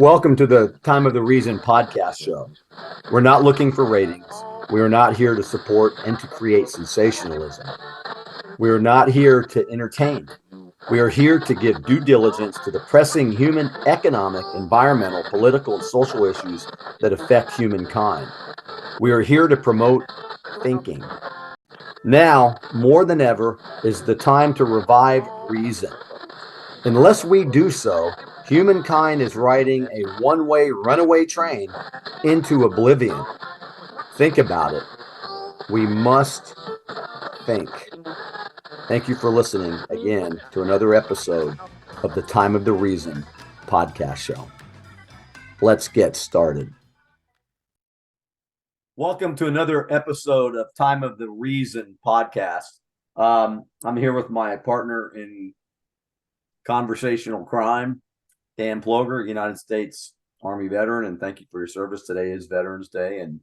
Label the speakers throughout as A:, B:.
A: Welcome to the Time of the Reason podcast show. We're not looking for ratings. We are not here to support and to create sensationalism. We are not here to entertain. We are here to give due diligence to the pressing human, economic, environmental, political, and social issues that affect humankind. We are here to promote thinking. Now, more than ever, is the time to revive reason. Unless we do so, humankind is riding a one-way runaway train into oblivion. Think about it. We must think. Thank you for listening again to another episode of the Time of the Reason podcast show. Let's get started. Welcome to another episode of Time of the Reason podcast. I'm here with my partner in conversational crime, Dan Ploger, United States Army veteran, and thank you for your service. Today is Veterans Day, and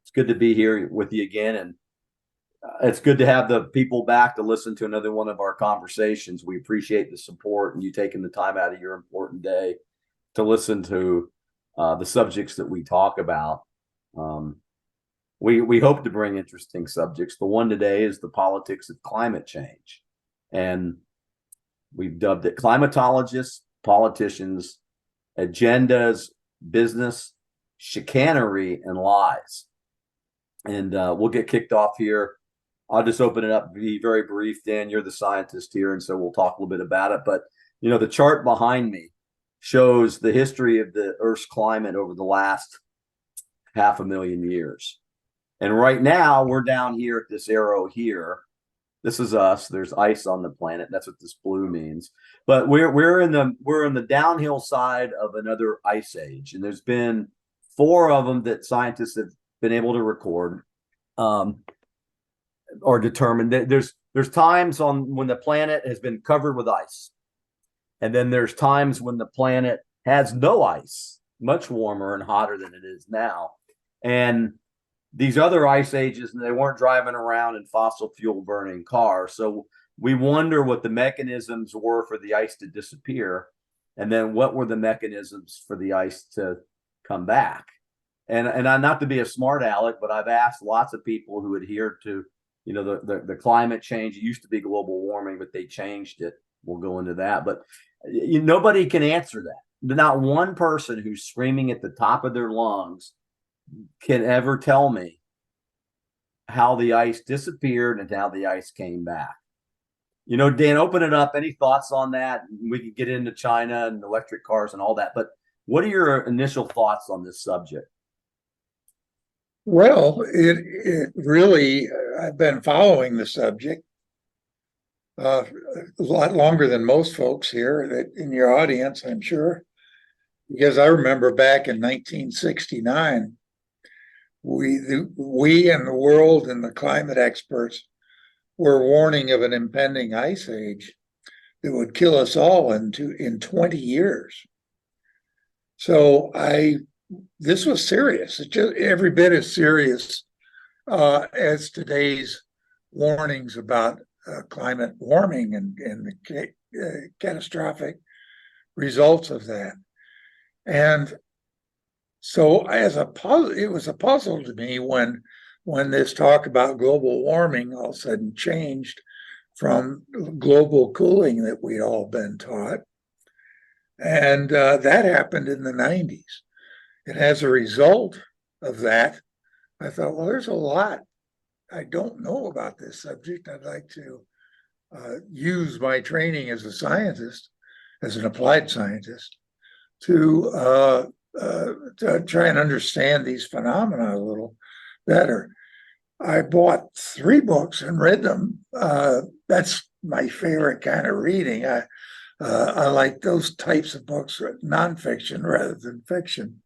A: it's good to be here with you again. And it's good to have the people back to listen to another one of our conversations. We appreciate the support and you taking the time out of your important day to listen to the subjects that we talk about. We hope to bring interesting subjects. The one today is the politics of climate change, and we've dubbed it climatologists, politicians, agendas, business, chicanery, and lies. And we'll get kicked off here. I'll just open it up, be very brief. Dan, you're the scientist here, and so we'll talk a little bit about it. But, you know, the chart behind me shows the history of the Earth's climate over the last 500,000 years. And right now, we're down here at this arrow here. This is us. There's ice on the planet. That's what this blue means. But we're in the downhill side of another ice age, and there's been 4 of them that scientists have been able to record or determine. That there's times when the planet has been covered with ice, and then there's times when the planet has no ice, much warmer and hotter than it is now, and these other ice ages, and they weren't driving around in fossil fuel burning cars. So we wonder what the mechanisms were for the ice to disappear, and then what were the mechanisms for the ice to come back. And I'm not to be a smart aleck, but I've asked lots of people who adhere to, you know, the climate change. It used to be global warming, but they changed it. We'll go into that, but nobody can answer that. Not one person who's screaming at the top of their lungs can ever tell me how the ice disappeared and how the ice came back. You know, Dan, open it up. Any thoughts on that? We can get into China and electric cars and all that, but what are your initial thoughts on this subject?
B: Well, it really, I've been following the subject a lot longer than most folks here that in your audience, I'm sure, because I remember back in 1969, we and the world and the climate experts were warning of an impending ice age that would kill us all in 20 years. So this was serious. It's just every bit as serious as today's warnings about climate warming and the catastrophic results of that. And so it was a puzzle to me when this talk about global warming all of a sudden changed from global cooling that we'd all been taught. And that happened in the 90s. And as a result of that, I thought, well, there's a lot I don't know about this subject. I'd like to use my training as a scientist, as an applied scientist, to try and understand these phenomena a little better. I bought 3 books and read them. That's my favorite kind of reading. I like those types of books, nonfiction rather than fiction.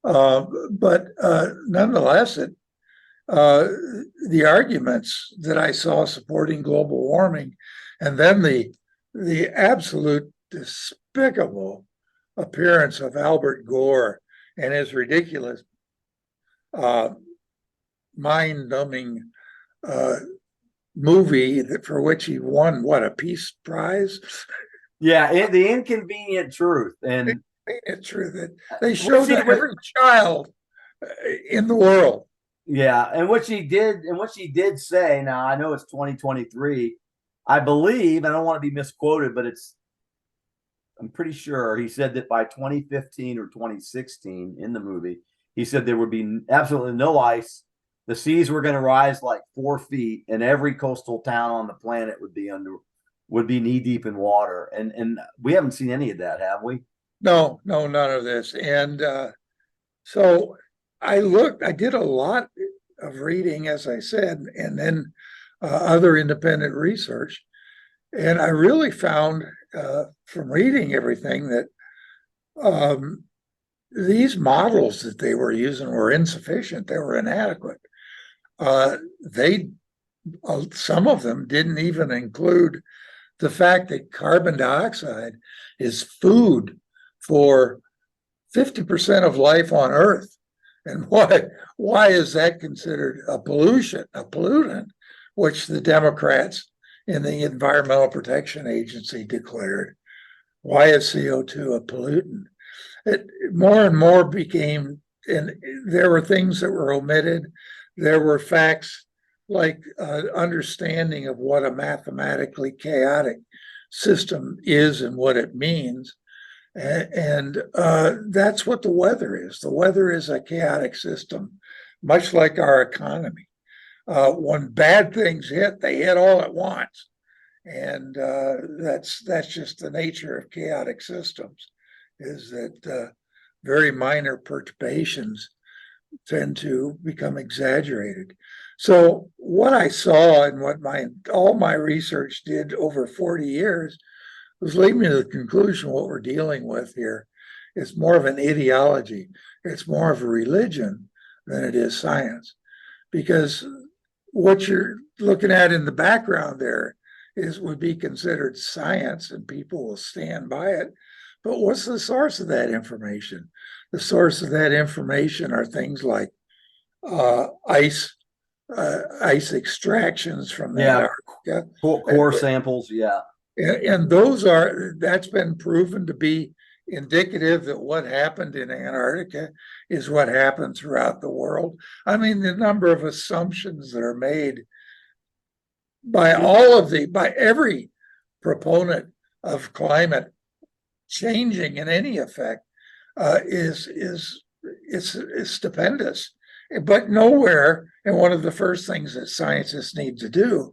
B: But nonetheless, the arguments that I saw supporting global warming, and then the absolute despicable appearance of Albert Gore and his ridiculous, mind-numbing movie for which he won, a Peace Prize?
A: Yeah, The Inconvenient Truth. And
B: Ain't it true that they
A: What
B: show
A: she,
B: to
A: what,
B: every child in the world?
A: yeah, and what she did say. Now I know it's 2023. I believe I don't want to be misquoted, but I'm pretty sure he said that by 2015 or 2016 in the movie, he said there would be absolutely no ice. The seas were going to rise like 4 feet, and every coastal town on the planet would be knee deep in water. And we haven't seen any of that, have we?
B: No, no, none of this. And so I did a lot of reading, as I said, and then other independent research. And I really found from reading everything that um, these models that they were using were insufficient. They were inadequate. They some of them didn't even include the fact that carbon dioxide is food for 50% of life on Earth. And why is that considered a pollutant, which the Democrats in the Environmental Protection Agency declared? Why is CO2 a pollutant? It more and more became, and there were things that were omitted. There were facts like understanding of what a mathematically chaotic system is and what it means. And that's what the weather is. The weather is a chaotic system, much like our economy. When bad things hit, they hit all at once. And that's just the nature of chaotic systems, is that very minor perturbations tend to become exaggerated. So what I saw and what all my research did over 40 years was lead me to the conclusion what we're dealing with here is more of an ideology. It's more of a religion than it is science. Because what you're looking at in the background there would be considered science and people will stand by it. But what's the source of that information? The source of that information are things like ice extractions from
A: Yeah,
B: Antarctica.
A: core samples. Yeah.
B: And that's been proven to be indicative that what happened in Antarctica is what happened throughout the world. I mean, the number of assumptions that are made by every proponent of climate changing in any effect is stupendous. But nowhere, and one of the first things that scientists need to do,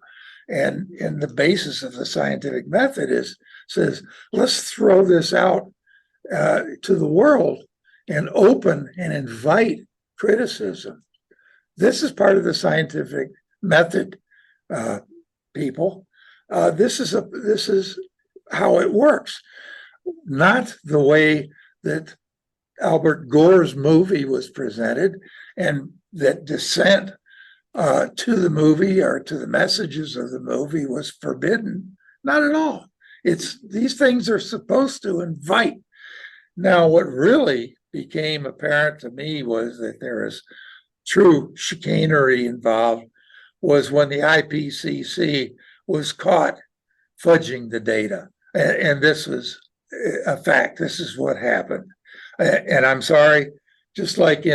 B: and the basis of the scientific method says, let's throw this out to the world and open and invite criticism. This is part of the scientific method, uh, people. This is how it works, not the way that Albert Gore's movie was presented, and that dissent to the movie or to the messages of the movie was forbidden. Not at all. It's these things are supposed to invite. Now, what really became apparent to me was that there is true chicanery involved was when the IPCC was caught fudging the data. And this was a fact. This is what happened. And I'm sorry, just like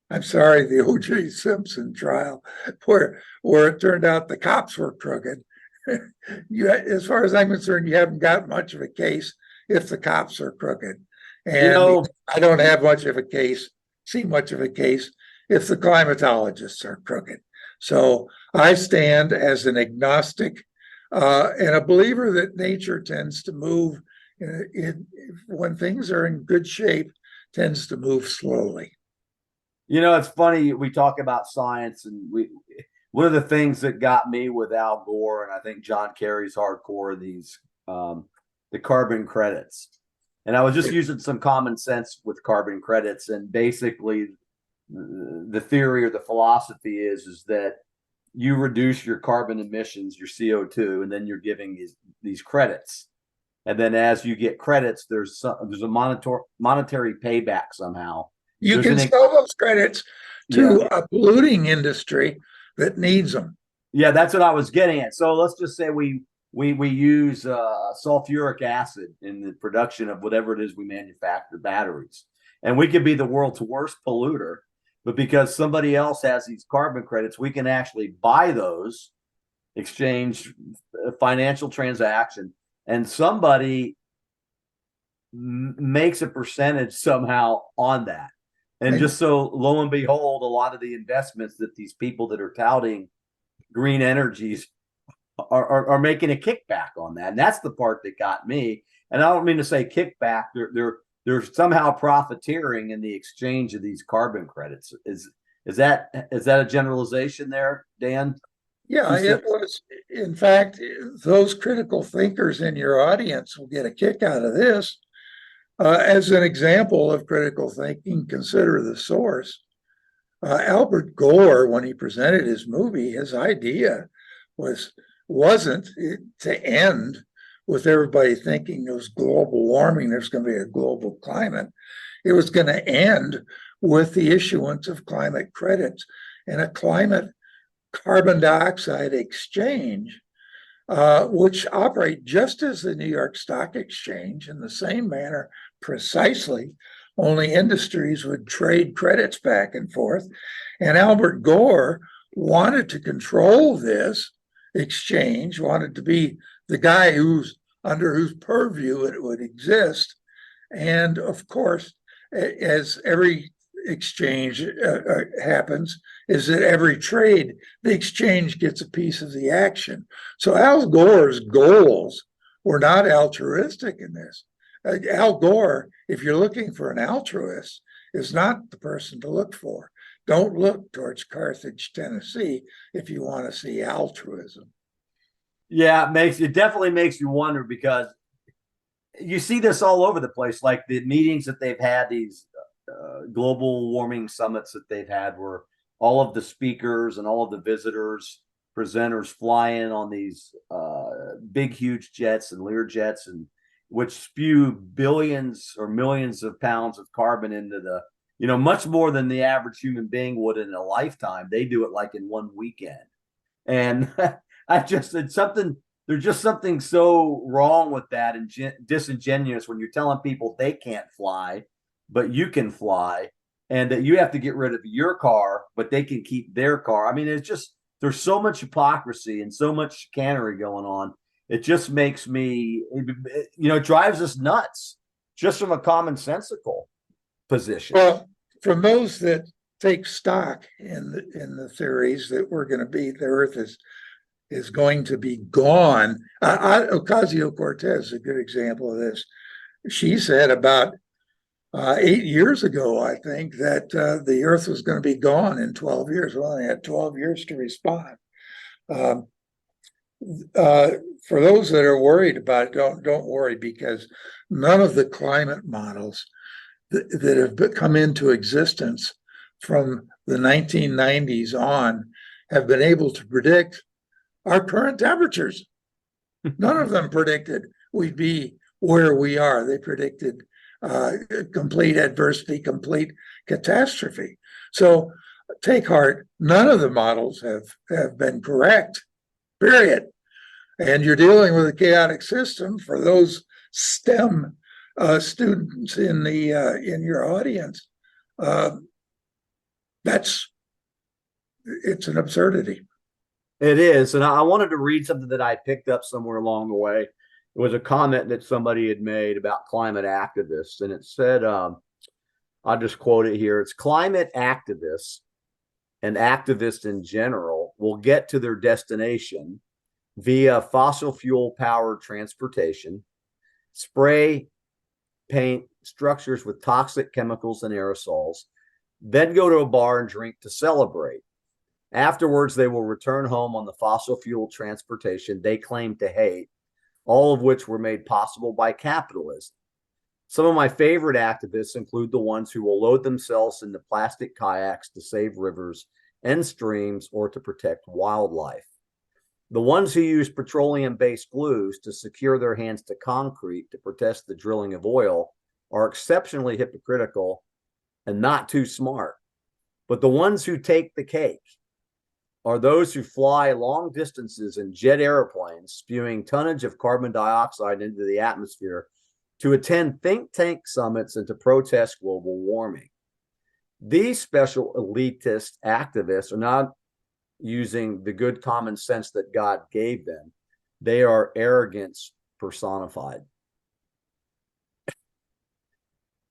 B: I'm sorry, the O.J. Simpson trial, where it turned out the cops were crooked. As far as I'm concerned, you haven't got much of a case if the cops are crooked.
A: You
B: And
A: know,
B: I don't have much of a case, see much of a case if the climatologists are crooked. So I stand as an agnostic and a believer that nature tends to move when things are in good shape, tends to move slowly.
A: it's funny we talk about science, and one of the things that got me with Al Gore, and I think John Kerry's hardcore, these the carbon credits. And I was just using some common sense with carbon credits, and basically the theory or the philosophy is that you reduce your carbon emissions, your CO2, and then you're giving these credits. And then as you get credits, there's a monetary payback somehow.
B: You
A: There's
B: can
A: an
B: sell those credits
A: Yeah.
B: to a polluting industry that needs them.
A: Yeah, that's what I was getting at. So let's just say we use sulfuric acid in the production of whatever it is we manufacture batteries, and we could be the world's worst polluter, but because somebody else has these carbon credits, we can actually buy those, exchange a financial transaction, and somebody makes a percentage somehow on that. And just so lo and behold, a lot of the investments that these people that are touting green energies are making a kickback on that. And that's the part that got me. And I don't mean to say kickback. They're somehow profiteering in the exchange of these carbon credits. Is that a generalization there, Dan?
B: Yeah, it was. In fact, those critical thinkers in your audience will get a kick out of this. As an example of critical thinking, consider the source. Albert Gore, when he presented his movie, his idea wasn't to end with everybody thinking there was global warming, there's going to be a global climate. It was going to end with the issuance of climate credits and a climate carbon dioxide exchange, which operate just as the New York Stock Exchange in the same manner, precisely, only industries would trade credits back and forth. And Albert Gore wanted to control this exchange, wanted to be the guy under whose purview it would exist. And of course, as every exchange happens, is that every trade, the exchange gets a piece of the action. So Al Gore's goals were not altruistic in this. Al Gore, if you're looking for an altruist, is not the person to look for. Don't look towards Carthage, Tennessee, if you want to see altruism.
A: Yeah, it definitely makes you wonder, because you see this all over the place, like the meetings that they've had, these global warming summits that they've had, where all of the speakers and all of the visitors, presenters fly in on these big, huge jets and Lear jets, and which spew billions or millions of pounds of carbon into the, much more than the average human being would in a lifetime. They do it like in one weekend. And it's something, there's just something so wrong with that and disingenuous when you're telling people they can't fly, but you can fly, and that you have to get rid of your car, but they can keep their car. I mean, it's just, there's so much hypocrisy and so much chicanery going on. It just makes me, it drives us nuts just from a commonsensical position.
B: Well, from those that take stock in the theories that the Earth is going to be gone. Ocasio-Cortez is a good example of this. She said about 8 years ago, I think, that the Earth was going to be gone in 12 years. Well, they had 12 years to respond. For those that are worried about it, don't worry, because none of the climate models that have come into existence from the 1990s on have been able to predict our current temperatures. None of them predicted we'd be where we are. They predicted complete adversity, complete catastrophe. So take heart, none of the models have been correct, period. And you're dealing with a chaotic system. For those STEM students in your audience, it's an absurdity.
A: It is. And I wanted to read something that I picked up somewhere along the way. It was a comment that somebody had made about climate activists. And it said, I'll just quote it here. It's climate activists and activists in general will get to their destination via fossil fuel powered transportation, spray paint structures with toxic chemicals and aerosols, then go to a bar and drink to celebrate. Afterwards, they will return home on the fossil fuel transportation they claim to hate, all of which were made possible by capitalism. Some of my favorite activists include the ones who will load themselves into plastic kayaks to save rivers and streams or to protect wildlife. The ones who use petroleum-based glues to secure their hands to concrete to protest the drilling of oil are exceptionally hypocritical and not too smart. But the ones who take the cake are those who fly long distances in jet airplanes, spewing tonnage of carbon dioxide into the atmosphere to attend think tank summits and to protest global warming. These special elitist activists are not using the good common sense that God gave them. They are arrogance personified.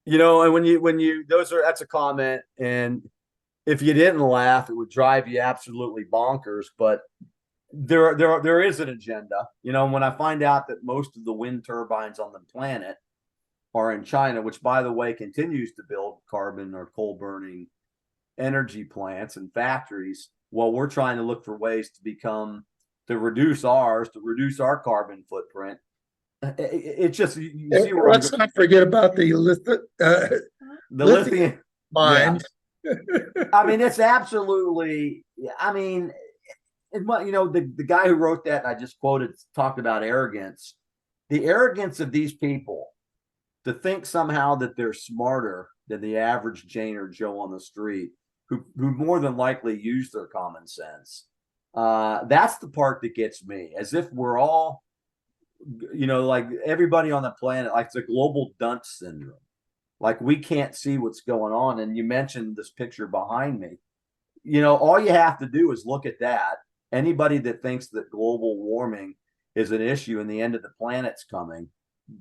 A: You know, and that's a comment, and if you didn't laugh, it would drive you absolutely bonkers. But there is an agenda. You know, when I find out that most of the wind turbines on the planet are in China, which by the way continues to build carbon or coal burning energy plants and factories, while we're trying to look for ways to reduce our carbon footprint. It's just you see where
B: let's not forget about the lithium
A: lithium
B: mines.
A: Yeah. I mean, it's absolutely. I mean, the guy who wrote that I just quoted talked about arrogance. The arrogance of these people to think somehow that they're smarter than the average Jane or Joe on the street, who more than likely use their common sense. That's the part that gets me. As if we're all, like everybody on the planet, like it's a global dunce syndrome. Like we can't see what's going on. And you mentioned this picture behind me. All you have to do is look at that. Anybody that thinks that global warming is an issue and the end of the planet's coming,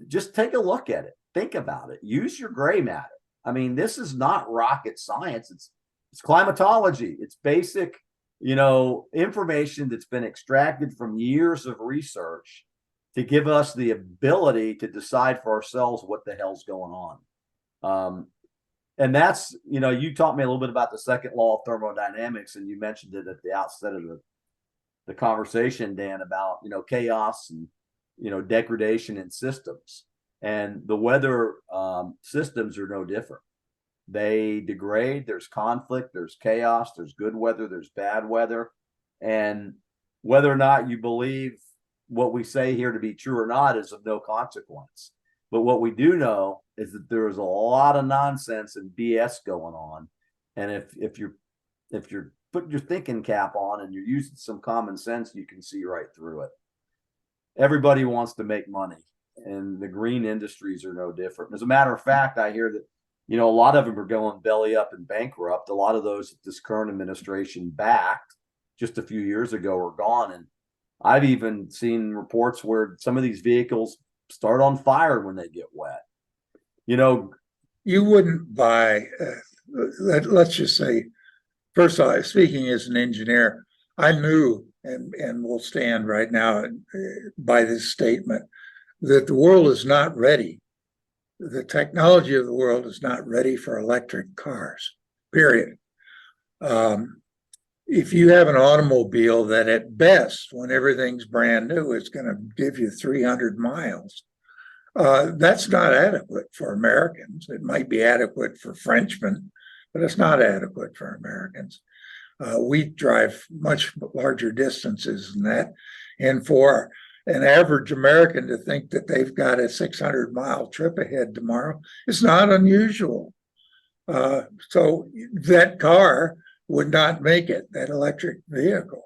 A: just take a look at it. Think about it. Use your gray matter. I mean, this is not rocket science. It's climatology. It's basic, information that's been extracted from years of research to give us the ability to decide for ourselves what the hell's going on. And that's, you taught me a little bit about the second law of thermodynamics, and you mentioned it at the outset of the conversation, Dan, about, chaos and, degradation in systems. And the weather systems are no different. They degrade, there's conflict, there's chaos, there's good weather, there's bad weather. And whether or not you believe what we say here to be true or not is of no consequence. But what we do know is that there's a lot of nonsense and BS going on. And if you're putting your thinking cap on and you're using some common sense, you can see right through it. Everybody wants to make money, and the green industries are no different. As a matter of fact, I hear that, a lot of them are going belly up and bankrupt. A lot of those that this current administration backed just a few years ago are gone. And I've even seen reports where some of these vehicles start on fire when they get wet.
B: You wouldn't buy, let's just say, first of all, speaking as an engineer, I knew and will stand right now by this statement that the world is not ready. The technology of the world is not ready for electric cars, period. If you have an automobile that at best, when everything's brand new, is going to give you 300 miles, that's not adequate for Americans. It might be adequate for Frenchmen, but it's not adequate for Americans. We drive much larger distances than that. And for an average American to think that they've got a 600-mile trip ahead tomorrow is not unusual. So that car would not make it, that electric vehicle.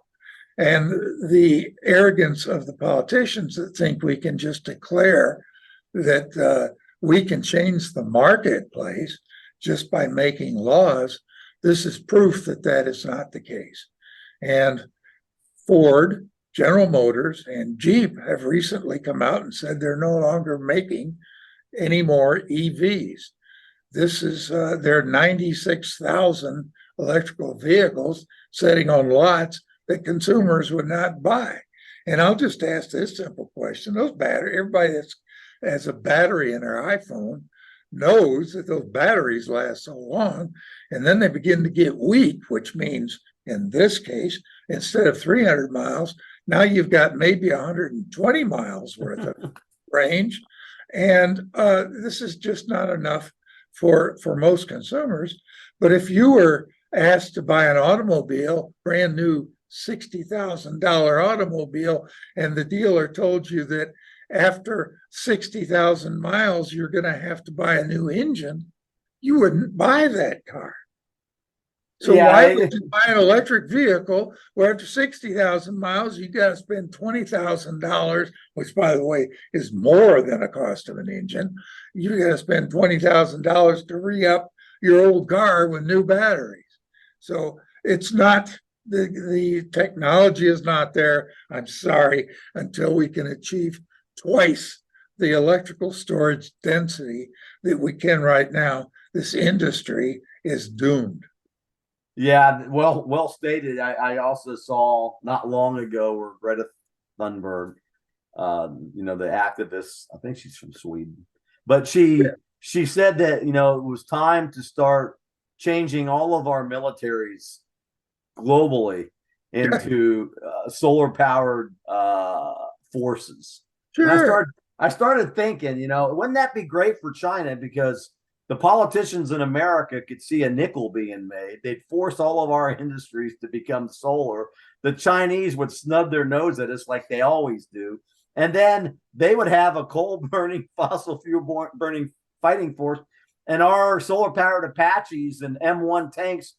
B: And the arrogance of the politicians that think we can just declare that we can change the marketplace just by making laws, this is proof that that is not the case. And Ford, General Motors, and Jeep have recently come out and said they're no longer making any more EVs. This is there are 96,000 electrical vehicles sitting on lots that consumers would not buy. And I'll just ask this simple question. Everybody that has a battery in their iPhone knows that those batteries last so long, and then they begin to get weak, which means in this case, instead of 300 miles, now you've got maybe 120 miles worth of range. And this is just not enough for most consumers. But if you were asked to buy an automobile, brand new $60,000 automobile, and the dealer told you that after 60,000 miles, you're going to have to buy a new engine, you wouldn't buy that car. So
A: Yeah,
B: why would you buy an electric vehicle where after 60,000 miles, you got to spend $20,000, which by the way is more than a cost of an engine. You got to spend $20,000 to re-up your old car with new batteries. So it's not the technology is not there. I'm sorry, until we can achieve twice the electrical storage density that we can right now, this industry is doomed.
A: yeah, well stated. I also saw not long ago where Greta Thunberg, the activist, I think she's from Sweden, but she said that it was time to start changing all of our militaries globally into solar powered forces. And
B: Sure.
A: I started thinking, wouldn't that be great for China? Because the politicians in America could see a nickel being made. They'd force all of our industries to become solar. The Chinese would snub their nose at us like they always do. And then they would have a coal burning, fossil fuel burning fighting force. And our solar powered Apaches and M1 tanks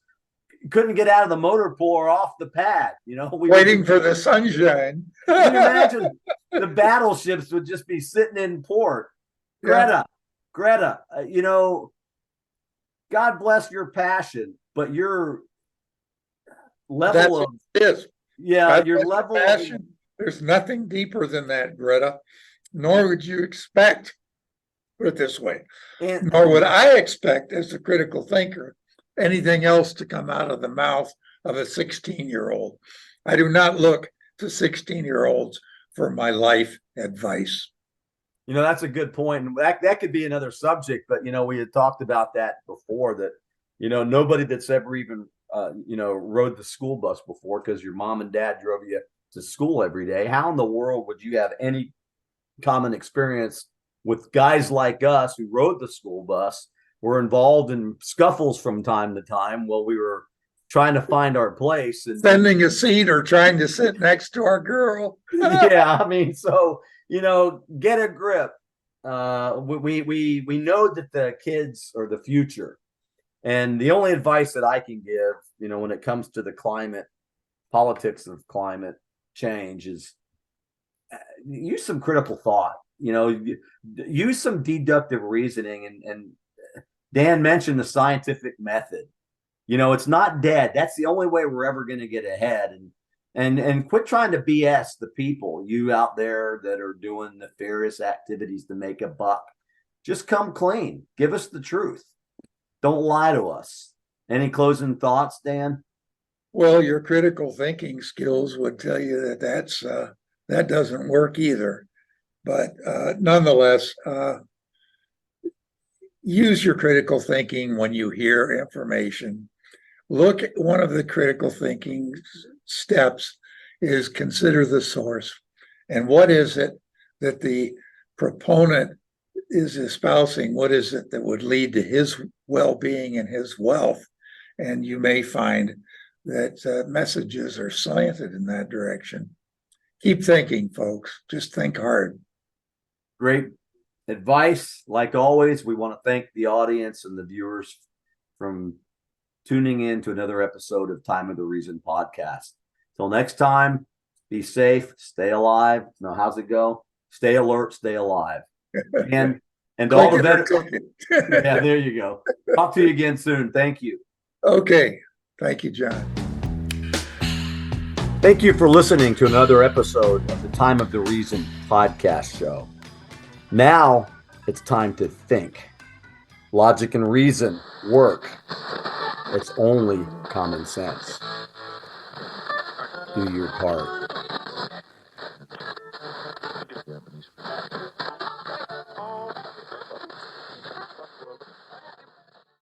A: couldn't get out of the motor pool or off the pad.
B: Waiting for the sunshine.
A: Can you imagine the battleships would just be sitting in port?
B: Yeah,
A: Greta, God bless your passion, but your level
B: that's
A: of
B: what it is.
A: yeah,
B: God
A: your
B: bless your
A: level of
B: passion. There's nothing deeper than that, Greta, nor would you expect, put it this way,
A: and
B: nor would I expect as a critical thinker anything else to come out of the mouth of a 16-year-old. I do not look to 16-year-olds for my life advice.
A: that's a good point. And that could be another subject, but we had talked about that before that, nobody that's ever even rode the school bus before because your mom and dad drove you to school every day. How in the world would you have any common experience with guys like us who rode the school bus, were involved in scuffles from time to time while we were trying to find our place and
B: Sending a seat or trying to sit next to our girl.
A: yeah, I mean, so get a grip. We know that the kids are the future, and the only advice that I can give, when it comes to the climate politics of climate change, is use some critical thought. Use some deductive reasoning, and Dan mentioned the scientific method. It's not dead. That's the only way we're ever going to get ahead. And quit trying to BS the people, you out there that are doing nefarious activities to make a buck. Just come clean. Give us the truth. Don't lie to us. Any closing thoughts, Dan?
B: Well, your critical thinking skills would tell you that doesn't work either. But nonetheless, use your critical thinking when you hear information. Look at one of the critical thinking steps is consider the source. And what is it that the proponent is espousing? What is it that would lead to his well-being and his wealth? And you may find that messages are slanted in that direction. Keep thinking, folks. Just think hard.
A: Great advice. Like always, we want to thank the audience and the viewers from tuning in to another episode of Time of the Reason podcast. Till next time, be safe, stay alive. Now, how's it go? Stay alert, stay alive. And all the better. Yeah, there you go. Talk to you again soon. Thank you.
B: Okay. Thank you, John.
A: Thank you for listening to another episode of the Time of the Reason podcast show. Now it's time to think. Logic and reason work. It's only common sense. Do your part.